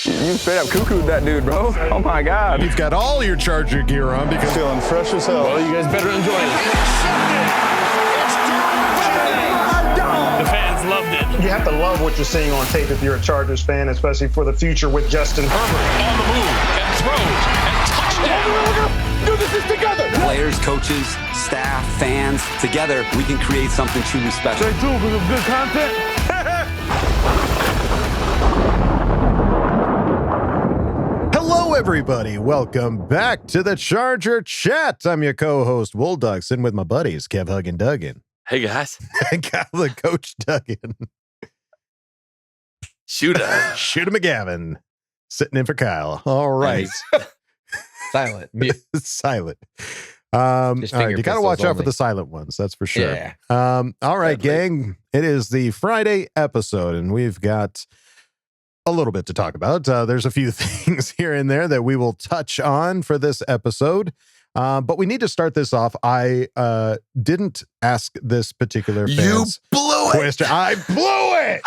You straight up cuckooed that dude, bro. Oh my God. You've got all your Charger gear on because Feeling fresh as hell. Well, you guys better enjoy it. The fans loved it. You have to love what you're seeing on tape if you're a Chargers fan, especially for the future with Justin Herbert. On the move and throws and touchdown. Do this together. Players, coaches, staff, fans, together we can create something truly special. Stay tuned for some good content. Hello, everybody. Welcome back to the Charger Chat. I'm your co-host, Wool Doug, sitting with my buddies, Kev, Hug, and Duggan. Hey, guys. I got the Coach Duggan. Shooter McGavin. Sitting in for Kyle. All right. Silent. Mute. Silent. All right, you got to watch out for the silent ones. That's for sure. Yeah. All right, Definitely. gang. It is the Friday episode, and we've got a little bit to talk about. There's a few things here and there that we will touch on for this episode. But we need to start this off. I didn't ask this particular fan's question. I blew it.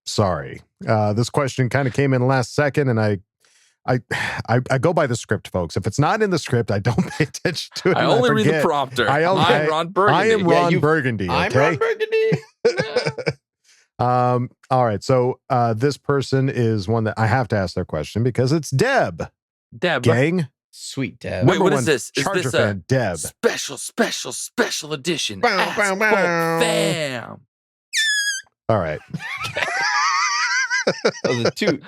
Sorry. This question kind of came in last second, and I go by the script, folks. If it's not in the script, I don't pay attention to it. I only read the prompter. I'm Ron Burgundy. I am Ron Burgundy. Okay? I'm Ron Burgundy. All right. So this person is one that I have to ask their question because it's Deb. Deb. Gang. Sweet Deb. Wait, Number what one is this? Is Charger this fan, Deb. special edition? Bow, Ask bow, for bow. Fam. All right. That was a toot.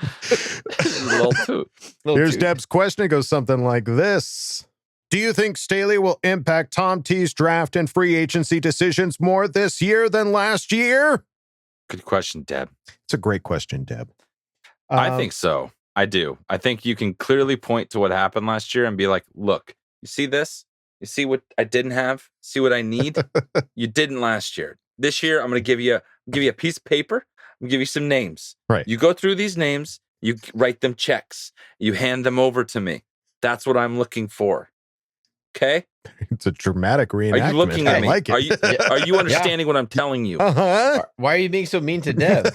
Little toot. Here's Deb's question. It goes something like this. Do you think Staley will impact Tom T's draft and free agency decisions more this year than last year? Good question, Deb. It's a great question, Deb. I think so. I do. I think you can clearly point to what happened last year and be like, look, you see this? You see what I didn't have? See what I need? You didn't last year. This year, I'm going to give you a piece of paper. I'm going to give you some names. Right. You go through these names. You write them checks. You hand them over to me. That's what I'm looking for. Okay? It's a dramatic reenactment. Are you looking at I me? like it. Are you understanding what I'm telling you? Uh-huh. Why are you being so mean to Deb?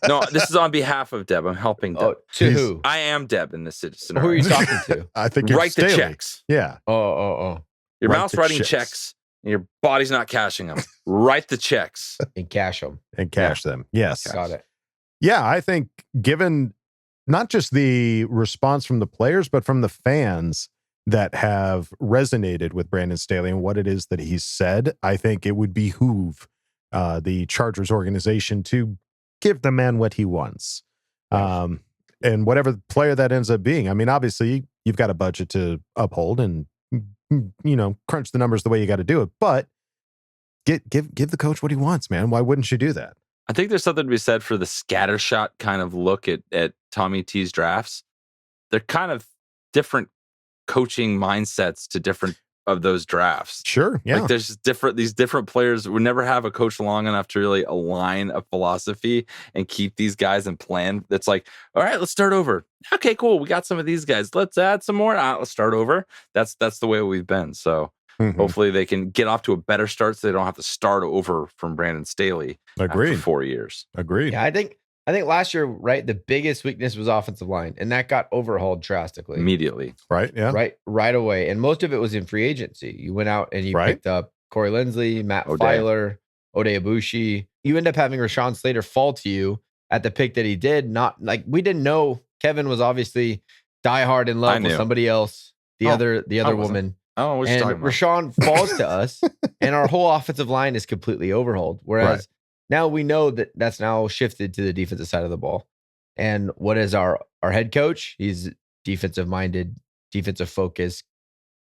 No, this is on behalf of Deb. I'm helping Deb. Oh, to who? I am Deb in this scenario. Who are you talking to? I think you're Write the Staley. checks. Yeah. Oh. Your Write mouth's the writing checks. checks, and your body's not cashing them. Write the checks. And cash them. And cash them. Yes. Got it. Yeah, I think given not just the response from the players, but from the fans that have resonated with Brandon Staley and what it is that he's said, I think it would behoove the Chargers organization to give the man what he wants. And whatever player that ends up being. I mean, obviously, you've got a budget to uphold and, crunch the numbers the way you got to do it. But give the coach what he wants, man. Why wouldn't you do that? I think there's something to be said for the scattershot kind of look at Tommy T's drafts. They're kind of different coaching mindsets to different of those drafts. Sure. Yeah. Like there's these different players would never have a coach long enough to really align a philosophy and keep these guys in plan. That's like, all right, let's start over. Okay, cool. We got some of these guys. Let's add some more. Let's start over. That's the way we've been. So hopefully they can get off to a better start so they don't have to start over from Brandon Staley. Agreed. After 4 years. Agreed. Yeah, I think last year, right, the biggest weakness was offensive line, and that got overhauled drastically. Immediately. Right. Yeah. Right away. And most of it was in free agency. You went out and you picked up Corey Linsley, Matt Filer, Ode Ibushi. You end up having Rashawn Slater fall to you at the pick that he did. Not like we didn't know Kevin was obviously diehard in love with somebody else, the other woman. Oh, what you talking about? Rashawn falls to us, and our whole offensive line is completely overhauled. Whereas now we know that that's now shifted to the defensive side of the ball. And what is our head coach? He's defensive minded, defensive focused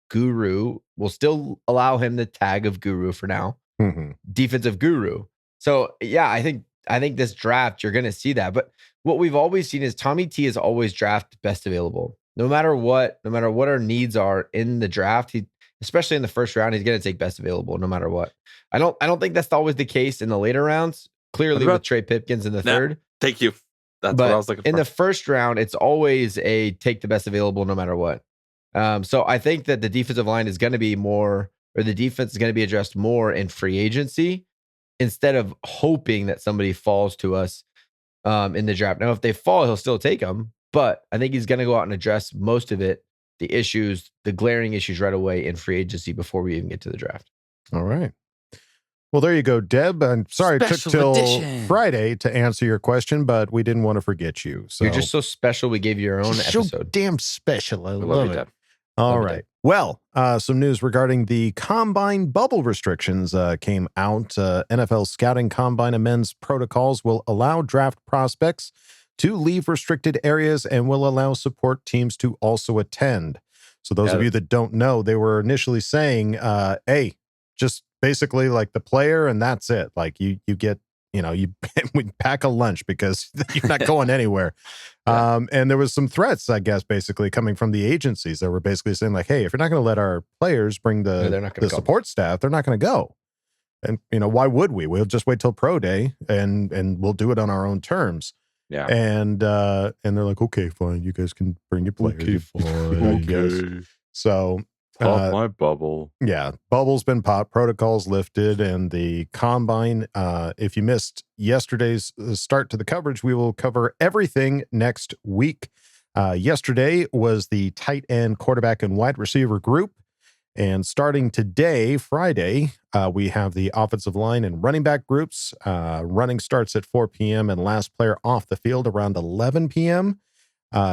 guru. We'll still allow him the tag of guru for now. Defensive guru. So yeah, I think this draft, you're going to see that. But what we've always seen is Tommy T is always draft best available. No matter what our needs are in the draft, especially in the first round, he's going to take best available no matter what. I don't think that's always the case in the later rounds. Clearly with Trey Pipkins in the third. Thank you. That's what I was looking for. In the first round, it's always a take the best available no matter what. So I think that the defensive line is going to be more, or the defense is going to be addressed more in free agency instead of hoping that somebody falls to us in the draft. Now, if they fall, he'll still take them, but I think he's going to go out and address most of it, the issues, the glaring issues right away in free agency before we even get to the draft. All right. Well, there you go, Deb. I'm sorry it took Special till edition. Friday to answer your question, but we didn't want to forget you. So You're just so special. We gave you your own so episode. damn special. I We love you, it. Deb. All Love you, right. Deb. Well, some news regarding the combine bubble restrictions came out. NFL scouting combine amends protocols will allow draft prospects to leave restricted areas and will allow support teams to also attend. So those of you that don't know, they were initially saying, hey, just basically like the player and that's it. Like you get, you we pack a lunch because you're not going anywhere. And there was some threats, I guess, basically coming from the agencies that were basically saying like, hey, if you're not going to let our players bring they're not gonna the come. support staff, they're not going to go. And, why would we? We'll just wait till pro day and we'll do it on our own terms. Yeah. And they're like, okay, fine. You guys can bring your players. Okay, fine. Okay. So Pop my bubble. yeah, bubble's been popped, protocols lifted, and the combine. If you missed yesterday's start to the coverage, we will cover everything next week. Yesterday was the tight end, quarterback, and wide receiver group. And starting today, Friday, we have the offensive line and running back groups. Running starts at 4 p.m. and last player off the field around 11 p.m.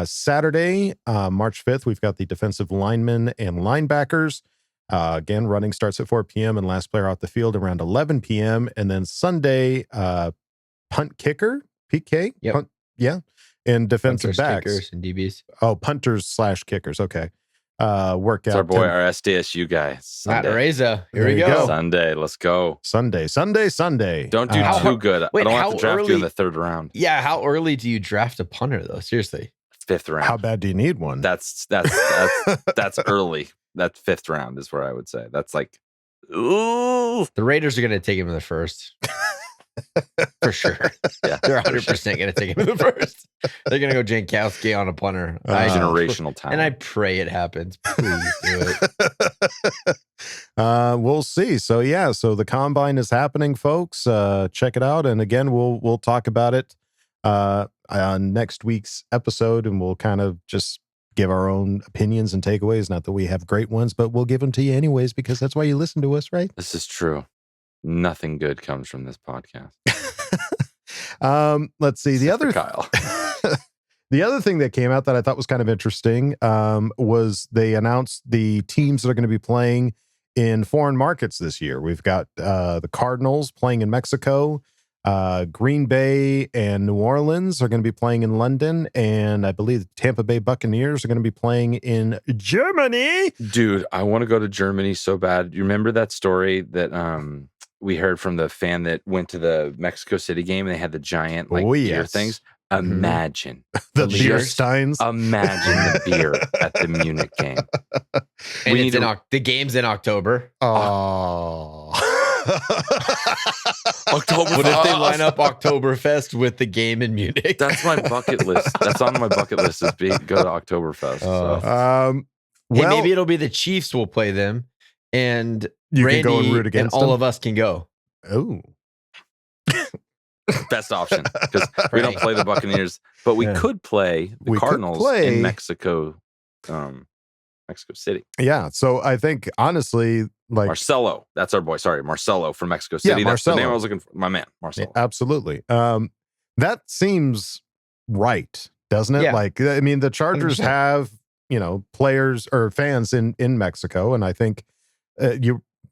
Saturday, March 5th, we've got the defensive linemen and linebackers. Again, running starts at 4 p.m. and last player off the field around 11 p.m. And then Sunday, punt kicker, PK, Yep. punt, yeah, and defensive Punters, backs. kickers, and DBs. Oh, punters/kickers. Okay. Workout. It's our boy, our SDSU guy. Matt Sunday. Reza. Here There we you go. go. Sunday. Let's go. Sunday. Don't do Uh, too good. wait, I don't how have to draft you in early- the third round. Yeah, how early do you draft a punter though? Seriously. Fifth round. How bad do you need one? That's early. That fifth round is where I would say. That's like, ooh. The Raiders are going to take him in the first. For sure. Yeah. They're 100% going to take him in the first. They're going to go Jankowski on a punter. Generational talent. And I pray it happens. Please do it. We'll see. So yeah, so the combine is happening, folks. Check it out. And again, we'll talk about it on next week's episode, and we'll kind of just give our own opinions and takeaways. Not that we have great ones, but we'll give them to you anyways, because that's why you listen to us, right? This is true. Nothing good comes from this podcast. Let's see. The Except for other Kyle. The other thing that came out that I thought was kind of interesting was they announced the teams that are going to be playing in foreign markets this year. We've got the Cardinals playing in Mexico. Green Bay and New Orleans are going to be playing in London. And I believe the Tampa Bay Buccaneers are going to be playing in Germany. Dude, I want to go to Germany so bad. You remember that story that we heard from the fan that went to the Mexico City game and they had the giant beer yes. things? Mm-hmm. Imagine. The The beer leaders? steins. Imagine the beer at the Munich game. And We it's need the game's in October. Oh. October. What if they line up Oktoberfest with the game in Munich? That's my bucket list. That's on my bucket list is go to Oktoberfest. So. Hey, Well, maybe it'll be the Chiefs will play them, and you Randy can go and root against all them. of us can go. Oh. Best option because we don't play the Buccaneers, but we Yeah. could play the We could Cardinals play- in Mexico, Mexico City. Yeah. So I think honestly, like Marcelo, that's our boy. Sorry, Marcelo from Mexico City. That's the Marcelo. name I was looking for. My man, Marcelo. absolutely. That seems right, doesn't it? Yeah. Like, I mean, the Chargers 100%. have, players or fans in Mexico. And I think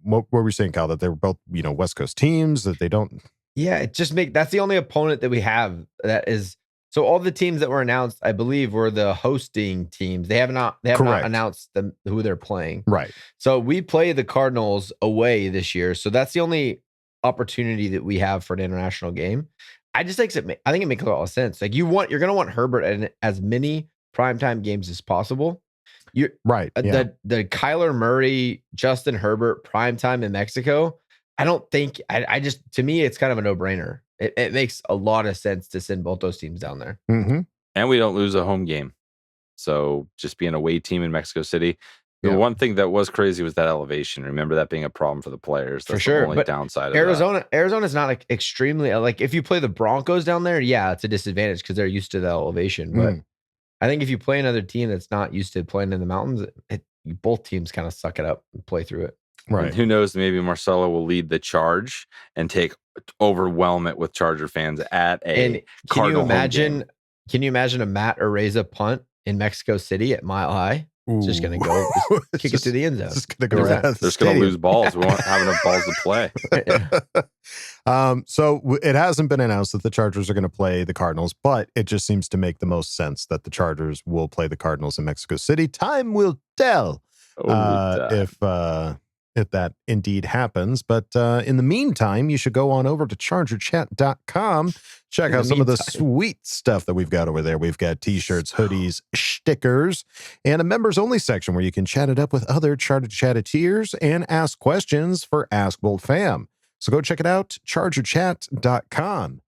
what were we saying, Kyle, that they were both, West Coast teams, that they don't. Yeah, it just that's the only opponent that we have that is. So all the teams that were announced, I believe, were the hosting teams. They have not Correct. announced who they're playing. Right. So we play the Cardinals away this year. So that's the only opportunity that we have for an international game. I think it makes a lot of sense. Like you're going to want Herbert in as many primetime games as possible. Right. Yeah. The Kyler Murray, Justin Herbert primetime in Mexico. I don't think to me, it's kind of a no brainer. It makes a lot of sense to send both those teams down there. Mm-hmm. And we don't lose a home game. So just be an away team in Mexico City. The Yeah. one thing that was crazy was that elevation. Remember that being a problem for the players. That's For sure. The only But downside of that. Arizona's not like extremely like if you play the Broncos down there, yeah, it's a disadvantage because they're used to the elevation. But I think if you play another team that's not used to playing in the mountains, both teams kind of suck it up and play through it. Right. And who knows? Maybe Marcelo will lead the charge and overwhelm it with Charger fans at a And Cardinal home game. Can you imagine a Matt Araiza punt in Mexico City at Mile High? It's just going to go kick it to the end zone. It's just going to go There's right. that. They're just going to lose balls. We won't have enough balls to play. So it hasn't been announced that the Chargers are going to play the Cardinals, but it just seems to make the most sense that the Chargers will play the Cardinals in Mexico City. Time will tell if that indeed happens. But in the meantime, you should go on over to chargerchat.com. Check out some of the sweet stuff that we've got over there. We've got t-shirts, hoodies, stickers, and a members only section where you can chat it up with other Charger Chatteteers and ask questions for Ask Bold Fam. So go check it out, chargerchat.com.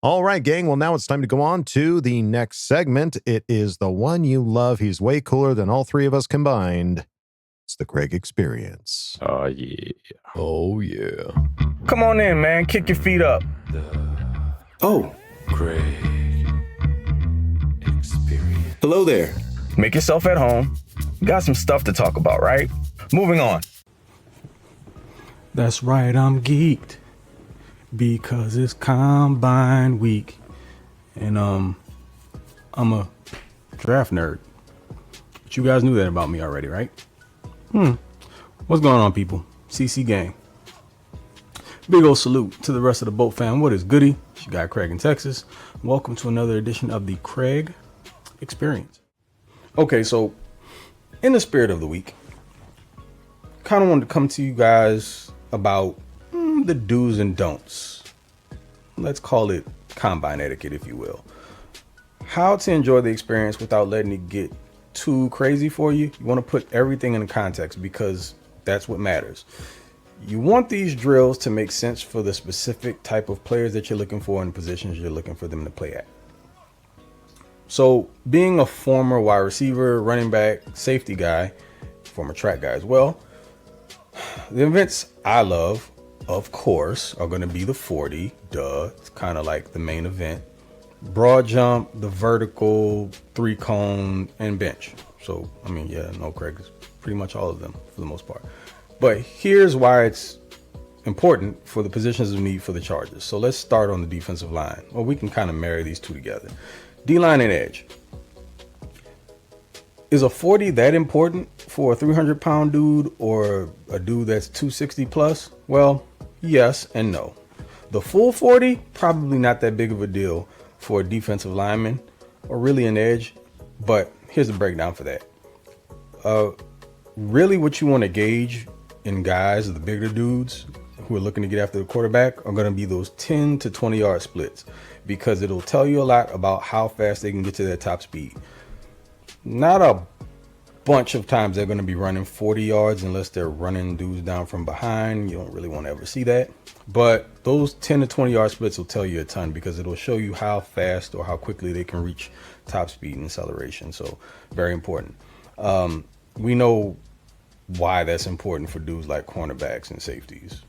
All right, gang. Well, now it's time to go on to the next segment. It is the one you love. He's way cooler than all three of us combined. It's the Craig Experience. Oh, yeah. Oh, yeah. Come on in, man. Kick your feet up. Oh, Craig Experience. hello there. Make yourself at home. We got some stuff to talk about, right? Moving on. That's right, I'm geeked because it's Combine Week, and I'm a draft nerd. But you guys knew that about me already, right? What's going on, people? CC gang. Big ol' salute to the rest of the boat fam. What is goody? It's your guy Craig in Texas. Welcome to another edition of the Craig Experience. Okay, so in the spirit of the week, kind of wanted to come to you guys about the do's and don'ts. Let's call it combine etiquette, if you will. How to enjoy the experience without letting it get too crazy for you. You want to put everything in context because that's what matters. You want these drills to make sense for the specific type of players that you're looking for and positions you're looking for them to play at. So being a former wide receiver, running back, safety guy, former track guy as well, the events I love, of course, are going to be the 40. Duh. It's kind of like the main event. Broad jump, the vertical, 3-cone, and bench. So, I mean, yeah, no, Craig, it's pretty much all of them for the most part. But here's why it's important for the positions of need for the Chargers. So let's start on the defensive line. Well, we can kind of marry these two together. D-line and edge. Is a 40 that important for a 300-pound dude or a dude that's 260 plus? Well, yes and no. The full 40, probably not that big of a deal for a defensive lineman or really an edge. But here's the breakdown for that. Really what you want to gauge in guys, the bigger dudes who are looking to get after the quarterback, are going to be those 10 to 20 yard splits, because it'll tell you a lot about how fast they can get to their top speed. Not a bunch of times they're going to be running 40 yards unless they're running dudes down from behind. You don't really want to ever see that. But those 10 to 20 yard splits will tell you a ton, because it'll show you how fast or how quickly they can reach top speed and acceleration. So very important. We know why that's important for dudes like cornerbacks and safeties.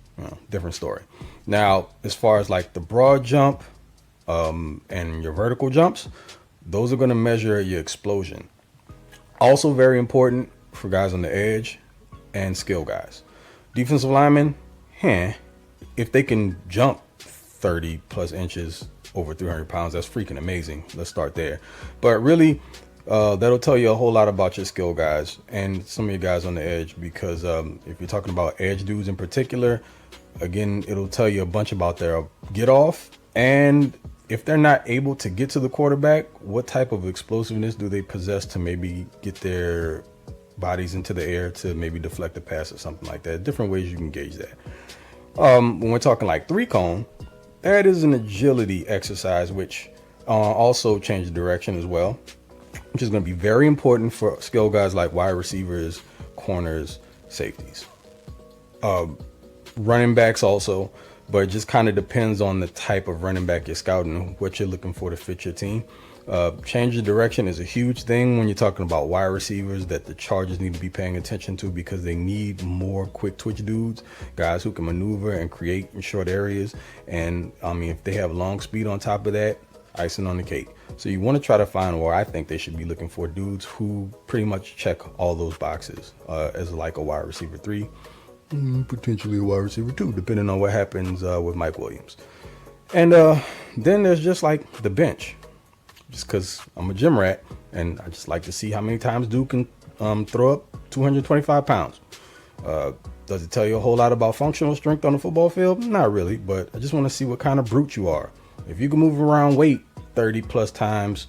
Different story. Now, as far as like the broad jump and your vertical jumps, those are going to measure your explosion. Also very important for guys on the edge and skill guys. Defensive linemen, if they can jump 30 plus inches over 300 pounds, that's freaking amazing. Let's start there. But really, that'll tell you a whole lot about your skill guys and some of your guys on the edge, because if you're talking about edge dudes in particular, again, it'll tell you a bunch about their get off, and if they're not able to get to the quarterback, what type of explosiveness do they possess to maybe get their bodies into the air to maybe deflect a pass or something like that. Different ways you can gauge that. When we're talking like 3-cone, that is an agility exercise, which also changes direction as well, which is going to be very important for skill guys like wide receivers, corners, safeties. Running backs also, but it just kind of depends on the type of running back you're scouting, what you're looking for to fit your team. Change of direction is a huge thing when you're talking about wide receivers that the Chargers need to be paying attention to, because they need more quick twitch dudes, guys who can maneuver and create in short areas. And I mean, if they have long speed on top of that, icing on the cake. So you want to try to find where I think they should be looking for dudes who pretty much check all those boxes as like a wide receiver 3, potentially a wide receiver 2, depending on what happens with Mike Williams. And then there's just like the bench. Just because I'm a gym rat and I just like to see how many times dude can throw up 225 pounds. Does it tell you a whole lot about functional strength on the football field? Not really, but I just want to see what kind of brute you are. If you can move around weight 30 plus times,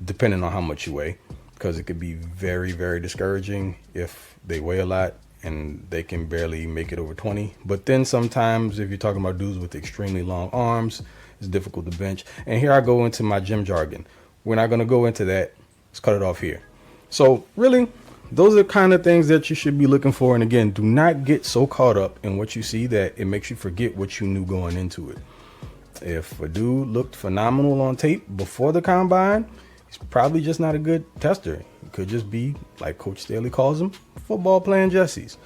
depending on how much you weigh, because it could be very, very discouraging if they weigh a lot and they can barely make it over 20. But then sometimes if you're talking about dudes with extremely long arms, it's difficult to bench. And here I go into my gym jargon. We're not going to go into that. Let's cut it off here. So really, those are kind of things that you should be looking for. And again, do not get so caught up in what you see that it makes you forget what you knew going into it. If a dude looked phenomenal on tape before the combine, he's probably just not a good tester. It could just be, like Coach Staley calls them, football playing Jessies.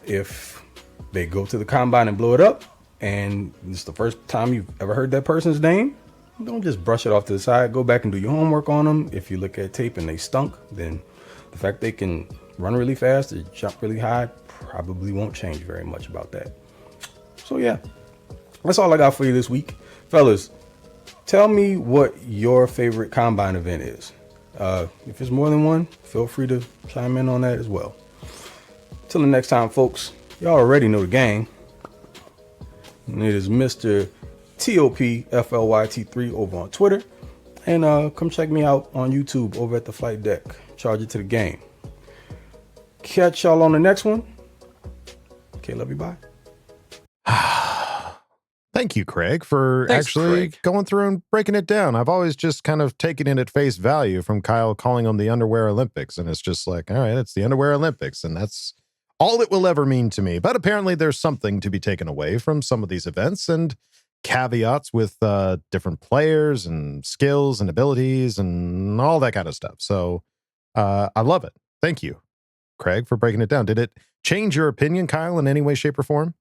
If they go to the combine and blow it up, and it's the first time you've ever heard that person's name, don't just brush it off to the side. Go back and do your homework on them. If you look at tape and they stunk, then the fact they can run really fast or jump really high probably won't change very much about that. So yeah, that's all I got for you this week. Fellas, tell me what your favorite combine event is. If it's more than one, feel free to chime in on that as well. Till the next time, folks, y'all already know the gang. And it is Mr. TOPFLYT3 over on Twitter. And come check me out on YouTube over at the Flight Deck. Charge it to the game. Catch y'all on the next one. Okay, love you, bye. Thank you, Craig, for going through and breaking it down. I've always just kind of taken it at face value from Kyle calling them the Underwear Olympics. And it's just like, all right, it's the Underwear Olympics. And that's all it will ever mean to me. But apparently there's something to be taken away from some of these events and caveats with different players and skills and abilities and all that kind of stuff. So I love it. Thank you, Craig, for breaking it down. Did it change your opinion, Kyle, in any way, shape, or form?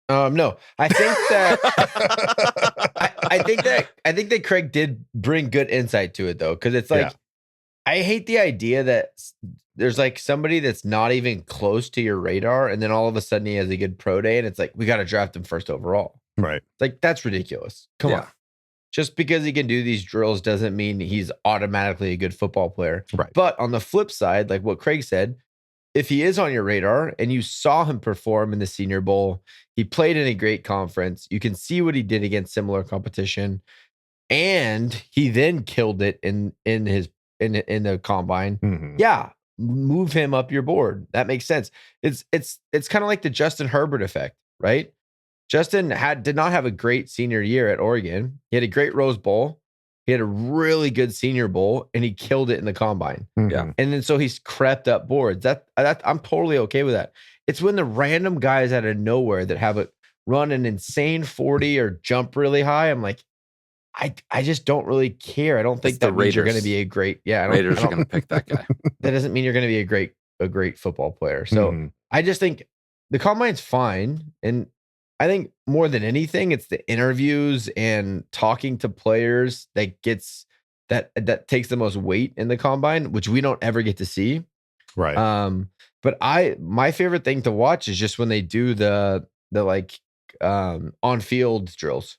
No, I think that I think that Craig did bring good insight to it though. Cause it's like, I hate the idea that there's like somebody that's not even close to your radar. And then all of a sudden he has a good pro day and it's like, we got to draft him first overall. Right. Like that's ridiculous. Come on. Just because he can do these drills doesn't mean he's automatically a good football player. Right. But on the flip side, like what Craig said, if he is on your radar and you saw him perform in the Senior Bowl, he played in a great conference. You can see what he did against similar competition, and he then killed it in the combine. Mm-hmm. Yeah, move him up your board. That makes sense. It's kind of like the Justin Herbert effect, right? Justin did not have a great senior year at Oregon. He had a great Rose Bowl. He had a really good Senior Bowl, and he killed it in the combine. Mm-hmm. Yeah, and then so he's crept up boards. That I'm totally okay with that. It's when the random guys out of nowhere that have run an insane 40 or jump really high. I'm like, I just don't really care. I don't think that means you're going to be a great. Yeah, Raiders are going to pick that guy. That doesn't mean you're going to be a great football player. So I just think the combine's fine, and I think more than anything, it's the interviews and talking to players that takes the most weight in the combine, which we don't ever get to see. Right. But my favorite thing to watch is just when they do the on field drills,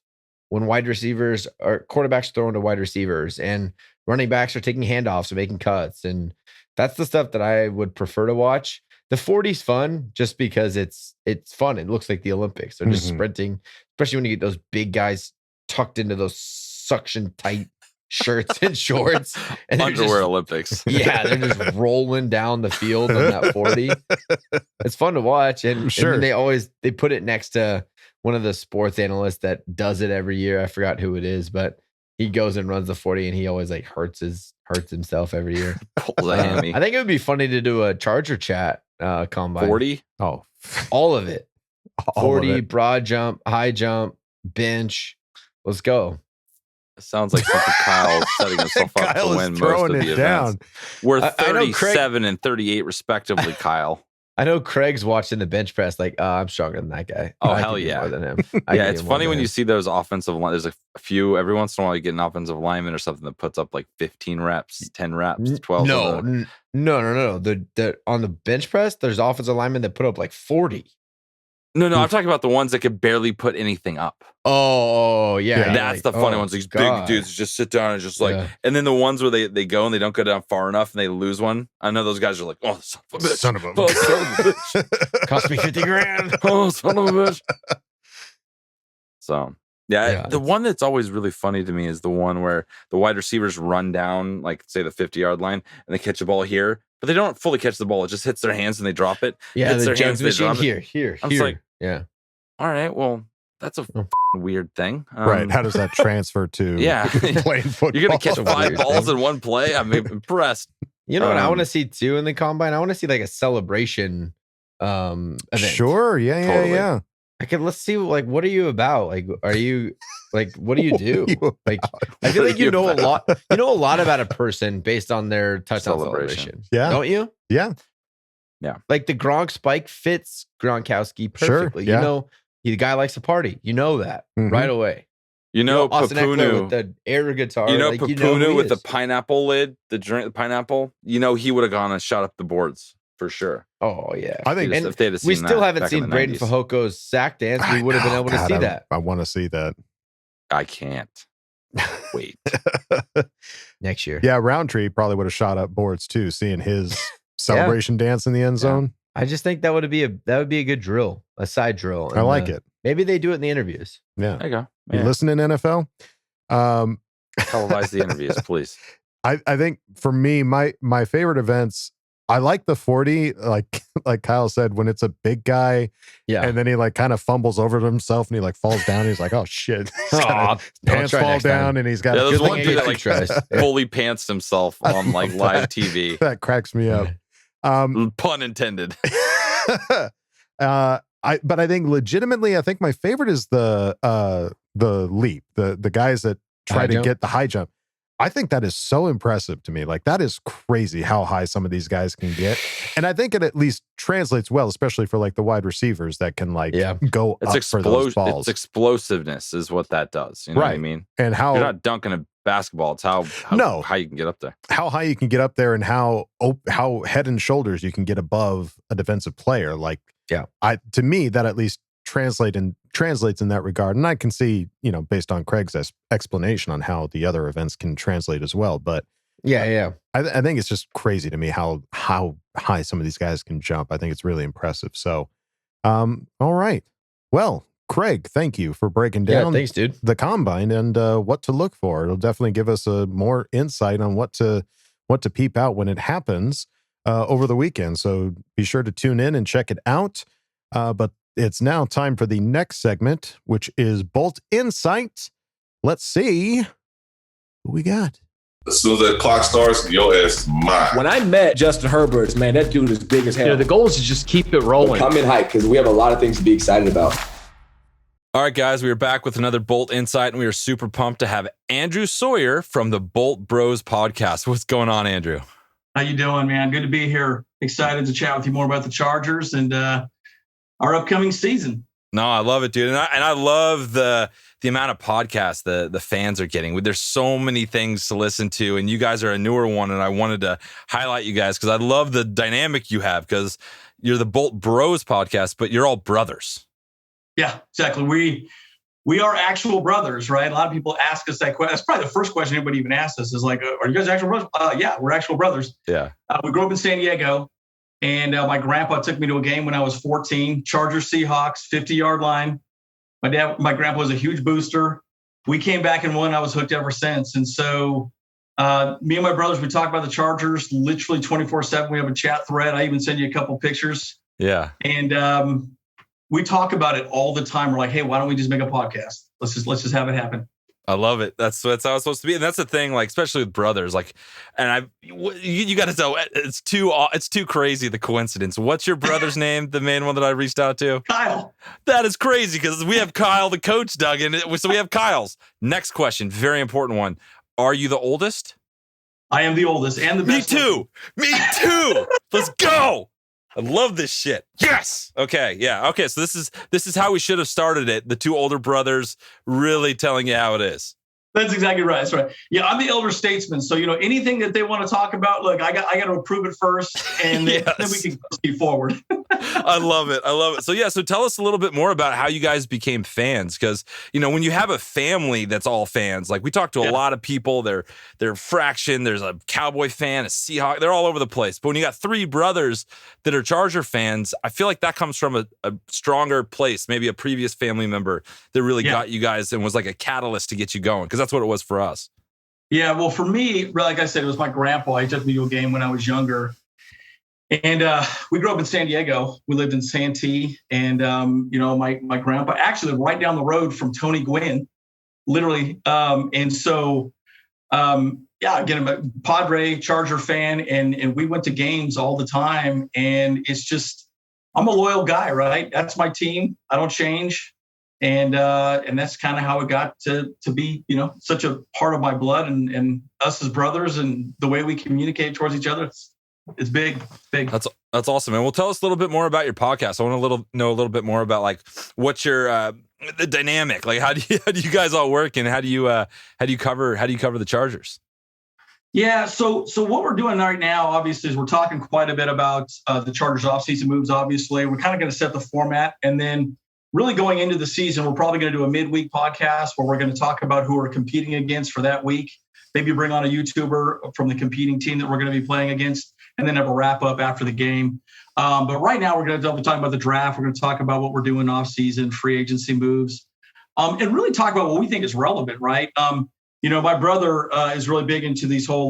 when wide receivers or quarterbacks throwing to wide receivers and running backs are taking handoffs and making cuts. And that's the stuff that I would prefer to watch. The 40's fun just because it's fun. It looks like the Olympics. They're just sprinting, especially when you get those big guys tucked into those suction tight shirts and shorts. And Underwear Olympics. Yeah, they're just rolling down the field on that 40. It's fun to watch. And, sure. And they put it next to one of the sports analysts that does it every year. I forgot who it is, but he goes and runs the 40 and he always like hurts himself every year. Pulls a hammy. I think it would be funny to do a Charger chat combine. 40? Oh, all of it. All 40, of it. broad jump, high jump, bench. Let's go. It sounds like something Kyle's setting himself up Kyle to is win most throwing of the it events. down. We're I know 37 and 38 respectively, Kyle. I know Craig's watching the bench press like, I'm stronger than that guy. Oh, I hell can do yeah. more than him. Yeah, it's funny when you see those offensive line. There's a few, every once in a while, you get an offensive lineman or something that puts up like 15 reps, 10 reps, 12. No. The on the bench press, there's offensive linemen that put up like 40. No, I'm talking about the ones that could barely put anything up. Oh, yeah. That's the funny ones. These big dudes just sit down and just like, and then the ones where they go and they don't go down far enough and they lose one. I know those guys are like, oh, son of a bitch. Son of a bitch. Cost me $50,000. Oh, son of a bitch. So, the one that's always really funny to me is the one where the wide receivers run down, like, say, the 50-yard line, and they catch the ball here, but they don't fully catch the ball. It just hits their hands and they drop it. Yeah, hits the their jugs hands, machine here. I'm just like, yeah. All right, well, that's a weird thing. Right. How does that transfer to playing football? You're going to catch 5 balls in one play? I'm impressed. You know what I want to see, too, in the Combine? I want to see, like, a celebration event. Sure. Yeah. Let's see, like, what are you about? Like, are you, like, what do you do? Like, I feel like you know a lot. You know a lot about a person based on their touchdown celebration. Yeah. Don't you? Yeah. Like the Gronk spike fits Gronkowski perfectly. Sure, yeah. You know, the guy likes to party. You know that right away. You know Austin Eckler Papunu with the air guitar. You know like, Papunu with the pineapple lid, the drink, the pineapple. You know he would have gone and shot up the boards for sure. Oh yeah, I think if they'd have seen we still that haven't back in seen the Braden 90s. Fajoko's sack dance. We would have been able to see that. I want to see that. I can't wait. Next year. Yeah, Roundtree probably would have shot up boards too, seeing his celebration dance in the end zone. I just think that would be a good drill, a side drill. I like it. Maybe they do it in the interviews. Yeah. There you go. You listening, NFL? Televise the interviews, please. I think for me, my favorite events, I like the 40, like Kyle said, when it's a big guy, and then he like kind of fumbles over to himself and he like falls down. And he's like, oh shit, pants fall down, and he's got. There's one dude that like fully pants himself on like live TV. That cracks me up. Pun intended. But I think legitimately, I think my favorite is the leap, the guys that try to get the high jump. I think that is so impressive to me. Like, that is crazy how high some of these guys can get. And I think it at least translates well, especially for like the wide receivers that can like go up for those balls. It's explosiveness is what that does. You know what I mean? And how you're not dunking a basketball. It's how you can get up there. How high you can get up there and how head and shoulders you can get above a defensive player. Like, to me, that at least translates in that regard. And I can see, based on Craig's explanation on how the other events can translate as well. But I think it's just crazy to me how high some of these guys can jump. I think it's really impressive. So, all right. Well, Craig, thank you for breaking down thanks, dude. the Combine and what to look for. It'll definitely give us a more insight on what to peep out when it happens over the weekend. So be sure to tune in and check it out. But it's now time for the next segment, which is Bolt Insight. Let's see what we got. As soon as that clock starts, your ass is mine. When I met Justin Herbert, man, that dude is big as hell. The goal is to just keep it rolling. Come in hype because we have a lot of things to be excited about. All right, guys, we are back with another Bolt Insight, and we are super pumped to have Andrew Sawyer from the Bolt Bros podcast. What's going on, Andrew? How you doing, man? Good to be here. Excited to chat with you more about the Chargers and our upcoming season. No, I love it, dude. And I love the amount of podcasts the fans are getting. There's so many things to listen to, and you guys are a newer one, and I wanted to highlight you guys because I love the dynamic you have because you're the Bolt Bros podcast, but you're all brothers. Yeah, exactly. We are actual brothers, right? A lot of people ask us that question. That's probably the first question anybody even asks us is like, are you guys actual brothers? Yeah, we're actual brothers. Yeah. We grew up in San Diego. And my grandpa took me to a game when I was 14, Chargers Seahawks, 50-yard line. My grandpa was a huge booster. We came back and won. I was hooked ever since. And so me and my brothers, we talk about the Chargers literally 24/7. We have a chat thread. I even send you a couple pictures. Yeah. And we talk about it all the time. We're like, hey, why don't we just make a podcast? Let's just have it happen. I love it. That's how it's supposed to be, and that's the thing. Like, especially with brothers, like, and you got to tell it's too crazy the coincidence. What's your brother's name? The main one that I reached out to, Kyle. That is crazy because we have Kyle, the coach, Doug, and so we have Kyle's. Next question, very important one. Are you the oldest? I am the oldest and the best. Me too. Let's go. I love this shit. Yes. Okay. Yeah. Okay. So this is how we should have started it. The two older brothers really telling you how it is. That's exactly right. That's right. Yeah, I'm the elder statesman. So, anything that they want to talk about, look, I got to approve it first, and then we can proceed forward. I love it. So tell us a little bit more about how you guys became fans, because when you have a family that's all fans, like we talk to a lot of people, they're fraction. There's a Cowboy fan, a Seahawk. They're all over the place. But when you got three brothers that are Charger fans, I feel like that comes from a stronger place, maybe a previous family member that really got you guys and was like a catalyst to get you going, because that's what it was for us. Yeah, well, for me, like I said, it was my grandpa. He took me to a game when I was younger. And we grew up in San Diego. We lived in Santee. And, my grandpa actually lived right down the road from Tony Gwynn, literally. And so, again, I'm a Padre Charger fan. And we went to games all the time. And it's just, I'm a loyal guy, right? That's my team. I don't change. And that's kind of how it got to be, such a part of my blood and us as brothers and the way we communicate towards each other. It's big. That's awesome. And tell us a little bit more about your podcast. I want to know a little bit more about like what's your the dynamic, like how do you guys all work, and how do you cover the Chargers? Yeah, so what we're doing right now, obviously, is we're talking quite a bit about the Chargers offseason moves. Obviously, we're kind of going to set the format, and then really going into the season, we're probably going to do a midweek podcast where we're going to talk about who we're competing against for that week. Maybe bring on a YouTuber from the competing team that we're going to be playing against, and then have a wrap up after the game. But right now, we're going to be talking about the draft. We're going to talk about what we're doing off season, free agency moves, and really talk about what we think is relevant, right? My brother is really big into these whole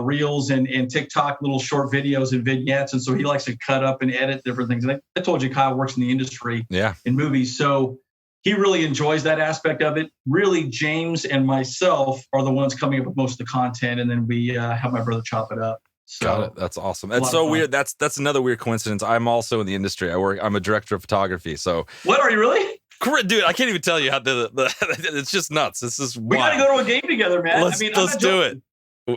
reels and TikTok little short videos and vignettes. And so he likes to cut up and edit different things. And I told you Kyle works in the industry in movies. So he really enjoys that aspect of it. Really, James and myself are the ones coming up with most of the content. And then we have my brother chop it up. So, got it. That's awesome. That's so weird. That's another weird coincidence. I'm also in the industry. I'm a director of photography. So what are you really? Dude, I can't even tell you how it's just nuts. This is wild. We got to go to a game together, man. Let's do it.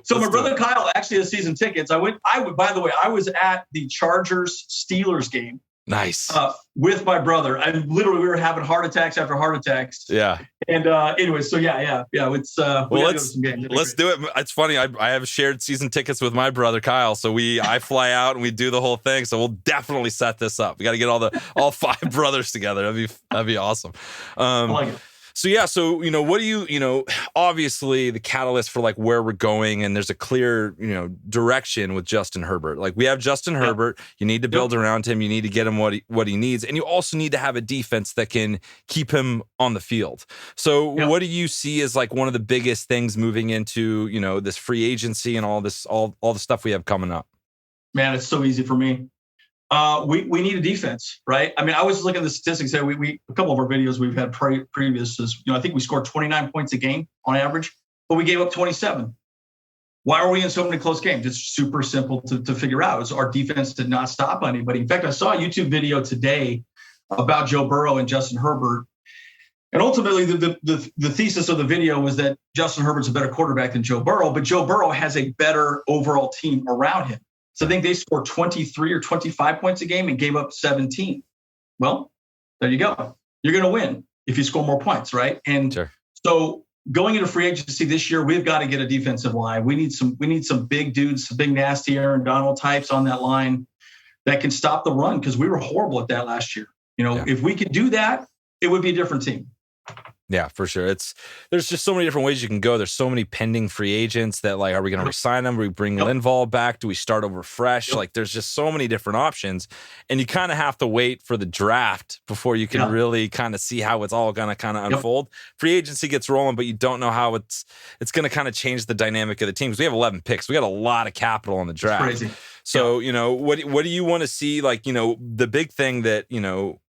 So my brother Kyle actually has season tickets. By the way, I was at the Chargers Steelers game. Nice. With my brother. We were having heart attacks after heart attacks. Yeah. And anyway, so yeah. It's let's do it. It's funny. I have shared season tickets with my brother Kyle, so I fly out and we do the whole thing. So we'll definitely set this up. We got to get all five brothers together. That'd be awesome. I like it. So what do you obviously the catalyst for like where we're going, and there's a clear, direction with Justin Herbert. Like we have Justin Herbert, you need to build around him, you need to get him what he needs, and you also need to have a defense that can keep him on the field. So what do you see as like one of the biggest things moving into, this free agency and all the stuff we have coming up? Man, it's so easy for me. We need a defense, right? I mean, I was looking at the statistics there. We a couple of our videos we've had previous is, I think we scored 29 points a game on average, but we gave up 27. Why are we in so many close games? It's super simple to figure out. It's our defense did not stop anybody. In fact, I saw a YouTube video today about Joe Burrow and Justin Herbert. And ultimately, the thesis of the video was that Justin Herbert's a better quarterback than Joe Burrow, but Joe Burrow has a better overall team around him. So I think they scored 23 or 25 points a game and gave up 17. Well, there you go. You're going to win if you score more points, right? And so going into free agency this year, we've got to get a defensive line. We need some big dudes, some big nasty Aaron Donald types on that line that can stop the run, because we were horrible at that last year. If we could do that, it would be a different team. Yeah, for sure. There's just so many different ways you can go. There's so many pending free agents that are we going to resign them? Do we bring Linval back? Do we start over fresh? Like there's just so many different options, and you kind of have to wait for the draft before you can really kind of see how it's all going to kind of unfold. Free agency gets rolling, but you don't know how it's going to kind of change the dynamic of the teams. We have 11 picks. We got a lot of capital on the draft. Crazy. So, what do you want to see? Like, the big thing that,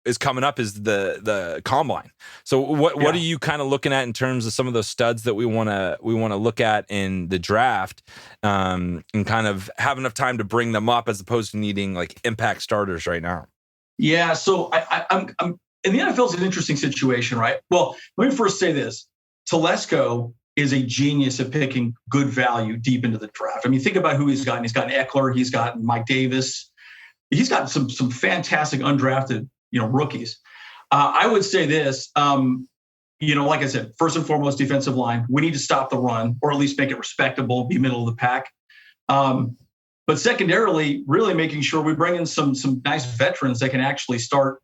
is coming up is the combine. So what are you kind of looking at in terms of some of those studs that we want to look at in the draft, and kind of have enough time to bring them up as opposed to needing like impact starters right now? Yeah, so I'm in the NFL is an interesting situation, right? Well, let me first say this: Telesco is a genius at picking good value deep into the draft. I mean, think about who he's gotten. He's gotten Eckler. He's gotten Mike Davis. He's got some fantastic undrafted, rookies. I would say this, like I said, first and foremost, defensive line. We need to stop the run, or at least make it respectable, be middle of the pack. But secondarily, really making sure we bring in some nice veterans that can actually start,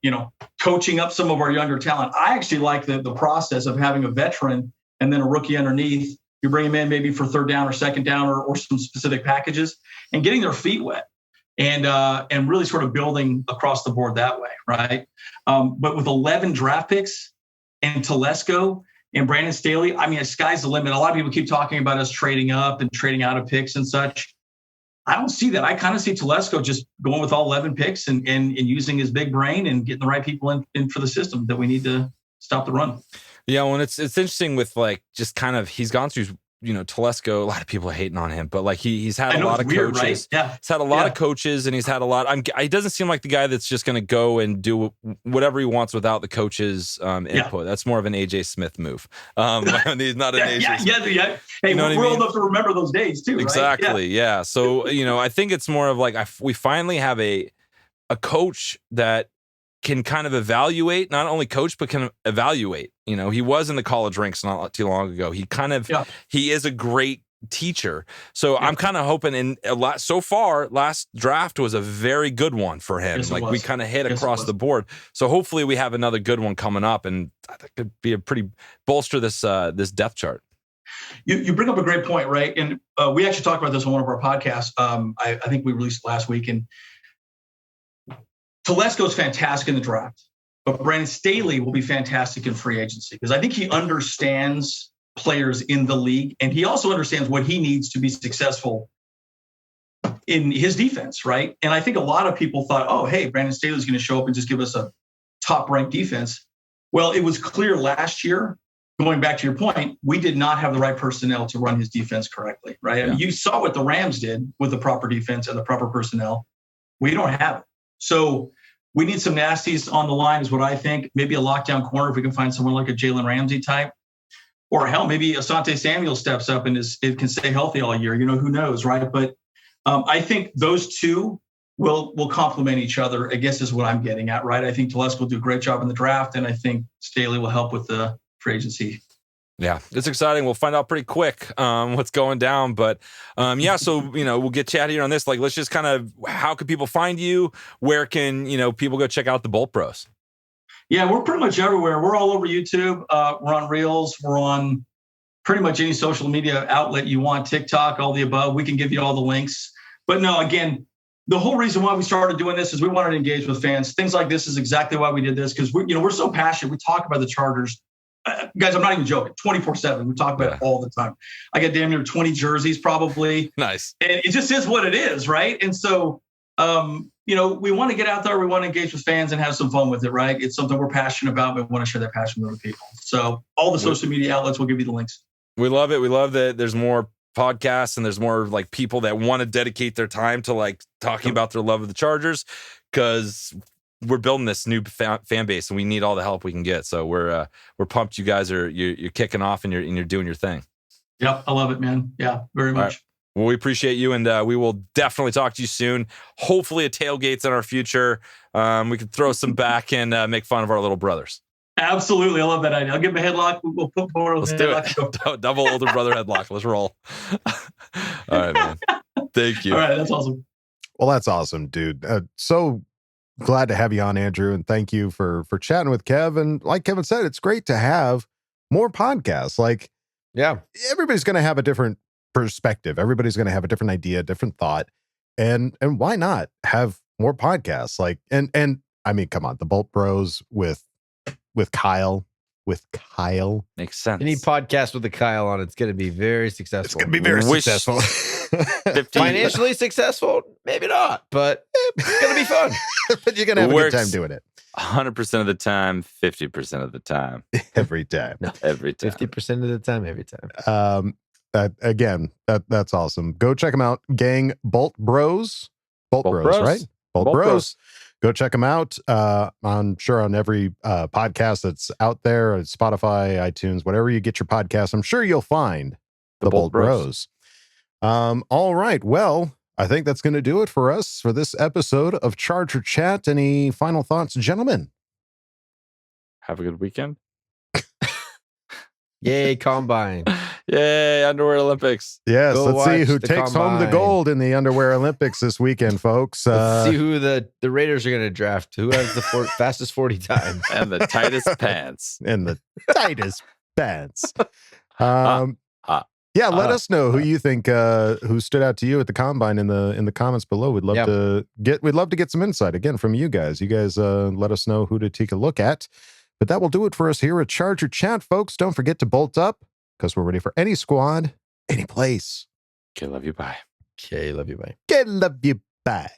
coaching up some of our younger talent. I actually like the process of having a veteran and then a rookie underneath. You bring them in maybe for third down or second down or some specific packages, and getting their feet wet. And really sort of building across the board that way, right? But with 11 draft picks and Telesco and Brandon Staley, I mean, the sky's the limit. A lot of people keep talking about us trading up and trading out of picks and such. I don't see that. I kind of see Telesco just going with all 11 picks and using his big brain and getting the right people in for the system that we need to stop the run. Yeah, well, it's interesting with like just kind of he's gone through. Telesco, a lot of people are hating on him, but like he's had a lot of coaches. Right? Yeah. He's had a lot of coaches, and he's had a lot. He doesn't seem like the guy that's just going to go and do whatever he wants without the coach's input. That's more of an AJ Smith move. He's not an AJ Smith. Yeah. Hey, we're old enough to remember those days too, right? Exactly. Yeah. So I think it's more of like we finally have a coach that can kind of evaluate, not only coach, but can evaluate. He was in the college ranks not too long ago. He is a great teacher. So I'm kind of hoping so far, last draft was a very good one for him. Yes, we kind of hit across the board. So hopefully we have another good one coming up, and that could be a pretty bolster this depth chart. You bring up a great point, right? And we actually talked about this on one of our podcasts. I think we released last week, and Telesco's fantastic in the draft, but Brandon Staley will be fantastic in free agency because I think he understands players in the league, and he also understands what he needs to be successful in his defense, right? And I think a lot of people thought, oh, hey, Brandon Staley's going to show up and just give us a top-ranked defense. Well, it was clear last year, going back to your point, we did not have the right personnel to run his defense correctly, right? Yeah. I mean, you saw what the Rams did with the proper defense and the proper personnel. We don't have it. So we need some nasties on the line is what I think. Maybe a lockdown corner if we can find someone like a Jalen Ramsey type. Or hell, maybe Asante Samuel steps up and it can stay healthy all year. Who knows, right? But I think those two will complement each other, I guess is what I'm getting at, right? I think Telesco will do a great job in the draft, and I think Staley will help with the free agency. Yeah, it's exciting. We'll find out pretty quick what's going down. But so, we'll get chat here on this. Like, let's just kind of, how can people find you? Where can, people go check out the Bolt Bros? Yeah, we're pretty much everywhere. We're all over YouTube. We're on Reels. We're on pretty much any social media outlet you want, TikTok, all the above. We can give you all the links. But no, again, the whole reason why we started doing this is we wanted to engage with fans. Things like this is exactly why we did this, because we're so passionate. We talk about the Chargers. Guys, I'm not even joking. 24/7. We talk about it all the time. I got damn near 20 jerseys probably. Nice. And it just is what it is, right? And so, we want to get out there. We want to engage with fans and have some fun with it, right? It's something we're passionate about, but we want to share that passion with other people. So all the social media outlets will give you the links. We love it. We love that there's more podcasts and there's more like people that want to dedicate their time to like talking about their love of the Chargers, because we're building this new fan base and we need all the help we can get. So we're pumped. You guys you're kicking off and you're doing your thing. Yep. I love it, man. Yeah, very much. Right. Well, we appreciate you, and we will definitely talk to you soon. Hopefully a tailgate's in our future. We can throw some back and make fun of our little brothers. Absolutely. I love that idea. I'll give him a headlock. We'll put more. Let's do it. Double older brother headlock. Let's roll. All right, man. Thank you. All right. That's awesome. Well, that's awesome, dude. So glad to have you on, Andrew, and thank you for chatting with Kev. And like Kevin said, it's great to have more podcasts. Like, yeah, everybody's going to have a different perspective. Everybody's going to have a different idea, different thought, and why not have more podcasts? Like, and I mean, come on, the Bolt Bros with Kyle. Makes sense. Any podcast with the Kyle on it's going to be very successful. It's going to be very successful. Financially successful, maybe not, but it's going to be fun. But you're going to have a good time doing it. 100% of the time, 50% of the time. Every time. Every time. 50% of the time, every time. That's awesome. Go check them out, gang. Bolt Bros, right? Bolt Bros. Go check them out. I'm sure on every podcast that's out there, Spotify, iTunes, whatever you get your podcast, I'm sure you'll find the Bolt Bros. All right. Well, I think that's going to do it for us for this episode of Charger Chat. Any final thoughts, gentlemen? Have a good weekend. Yay, Combine. Yay, Underwear Olympics. Yes, Go let's see who watch the takes home the Combine. gold in the Underwear Olympics this weekend, folks. Let's see who the Raiders are going to draft. Who has the fastest 40 time. And the tightest pants. And the tightest pants. Yeah, let us know who you think who stood out to you at the Combine in the comments below. We'd love to get some insight again from you guys. You guys let us know who to take a look at. But that will do it for us here at Charger Chat, folks. Don't forget to bolt up because we're ready for any squad, any place. Okay, love you. Bye. Okay, love you. Bye. Okay, love you. Bye.